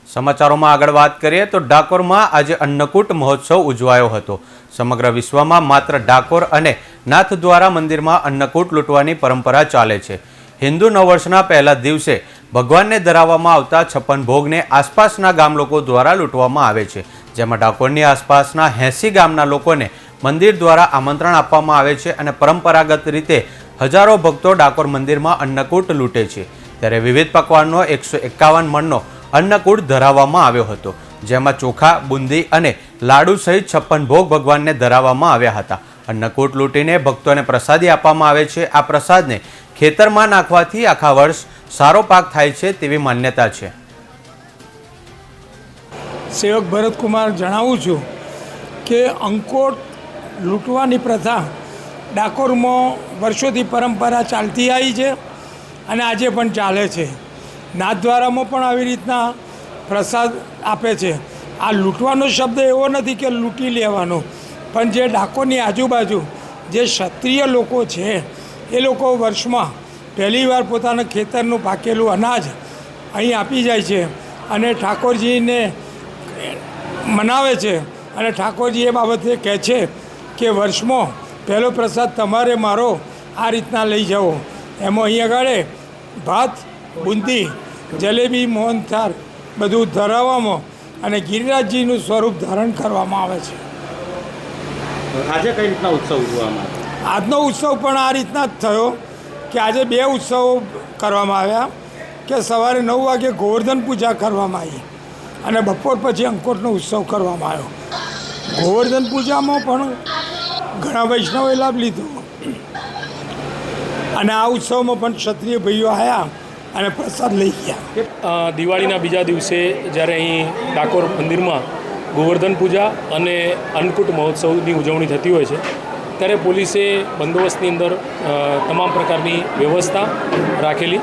સમાચારોમાં આગળ વાત કરીએ તો ડાકોરમાં આજે અન્નકૂટ મહોત્સવ ઉજવાયો હતો। સમગ્ર વિશ્વમાં માત્ર ડાકોર અને નાથદ્વારા મંદિરમાં અન્નકૂટ લૂંટવાની પરંપરા ચાલે છે। હિન્દુ નવવર્ષના પહેલા દિવસે ભગવાનને ધરાવવામાં આવતા 56 ભોગને આસપાસના ગામ લોકો દ્વારા લૂંટવામાં આવે છે, જેમાં ડાકોરની આસપાસના 80 ગામના લોકોને મંદિર દ્વારા આમંત્રણ આપવામાં આવે છે અને પરંપરાગત રીતે હજારો ભક્તો ડાકોર મંદિરમાં અન્નકૂટ લૂંટે છે। ત્યારે વિવિધ પકવાનનો 151 મણનો અન્નકૂટ ધરાવવામાં આવ્યો હતો, જેમાં ચોખા, બુંદી અને લાડુ સહિત 56 ભોગ ભગવાનને ધરાવવામાં આવ્યા હતા। અન્નકૂટ લૂંટીને ભક્તોને પ્રસાદી આપવામાં આવે છે। આ પ્રસાદને ખેતરમાં નાખવાથી આખા વર્ષ સારો પાક થાય છે તેવી માન્યતા છે। સેવક ભરતકુમાર જણાવું છું કે અંકોટ લૂંટવાની પ્રથા ડાકોરમાં વર્ષોથી પરંપરા ચાલતી આવી છે અને આજે પણ ચાલે છે। નાથદ્વારામાં પણ આવી રીતના પ્રસાદ આપે છે। આ લૂંટવાનો શબ્દ એવો નથી કે લૂંટી લેવાનો, પણ જે ડાકોરની આજુબાજુ જે ક્ષત્રિય લોકો છે એ લોકો વર્ષમાં પહેલીવાર પોતાના ખેતરનું પાકેલું અનાજ અહીં આપી જાય છે અને ઠાકોરજીને મનાવે છે અને ઠાકોરજી એ બાબતે કહે છે કે વર્ષમાં પહેલો પ્રસાદ તમારે મારો આ રીતના લઈ જાઓ। એમાં અહીં આગળ ભાત, બુંદી, જલેબી, મોહનથાળ બધું ધરાવવામાં અને ગિરિરાજજીનું સ્વરૂપ ધારણ કરવામાં આવે છે। આજે કઈ રીતના ઉત્સવ ઉજવવામાં આવે? આજનો ઉત્સવ પણ આ રીતના જ થયો કે આજે 2 ઉત્સવો કરવામાં આવ્યા કે સવારે 9 વાગે ગોવર્ધન પૂજા કરવામાં આવી અને બપોર પછી અંકોટનો ઉત્સવ કરવામાં આવ્યો। ગોવર્ધન પૂજામાં પણ ઘણા વૈષ્ણવોએ લાભ લીધો અને આ ઉત્સવમાં પણ ક્ષત્રિય ભાઈઓ આવ્યા અને પ્રસાદ લઈ ગયા। દિવાળીના બીજા દિવસે જ્યારે અહીં ડાકોર મંદિરમાં ગોવર્ધન પૂજા અને અન્નકૂટ મહોત્સવની ઉજવણી થતી હોય છે, ત્યારે પોલીસે બંદોબસ્તની અંદર તમામ પ્રકારની વ્યવસ્થા રાખેલી,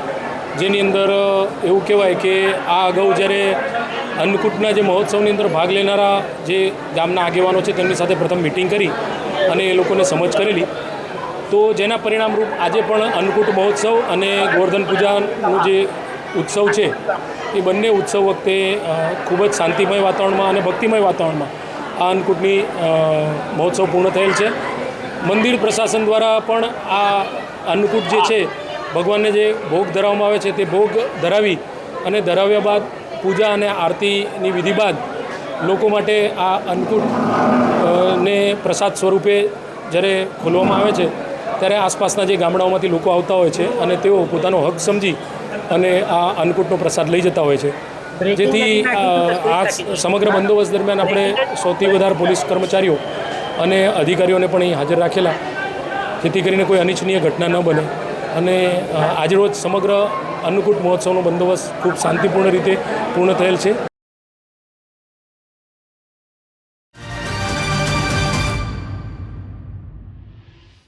જેની અંદર એવું કહેવાય કે આ અગાઉ જ્યારે અન્નકૂટના જે મહોત્સવની અંદર ભાગ લેનારા જે ગામના આગેવાનો છે તેમની સાથે પ્રથમ મિટિંગ કરી અને એ લોકોને સમજ કરેલી, તો જેના પરિણામરૂપ આજે પણ અન્નકૂટ મહોત્સવ અને ગોવર્ધન પૂજાનો જે ઉત્સવ છે એ બંને ઉત્સવ વખતે ખૂબ જ શાંતિમય વાતાવરણમાં અને ભક્તિમય વાતાવરણમાં આ અન્નકૂટની મહોત્સવ પૂર્ણ થયેલ છે। મંદિર પ્રશાસન દ્વારા પણ આ અન્નકૂટ જે છે ભગવાનને જે ભોગ ધરાવવામાં આવે છે તે ભોગ ધરાવી અને ધરાવ્યા બાદ પૂજા અને આરતીની વિધિ બાદ લોકો માટે આ અન્નકૂટ ને પ્રસાદ સ્વરૂપે જ્યારે ખોલવામાં આવે છે ત્યારે આસપાસના જે ગામડાઓમાંથી લોકો આવતા હોય છે અને તેઓ પોતાનો હક સમજી અને આ અન્નકૂટનો પ્રસાદ લઈ જતા હોય છે, જેથી આ સમગ્ર બંદોબસ્ત દરમિયાન આપણે સૌથી વધારે પોલીસ કર્મચારીઓ અને અધિકારીઓને પણ અહીં હાજર રાખેલા, જેથી કરીને કોઈ અનિચ્છનીય ઘટના ન બને અને આજરોજ સમગ્ર અન્નકૂટ મહોત્સવનો બંદોબસ્ત ખૂબ શાંતિપૂર્ણ રીતે પૂર્ણ થયેલ છે।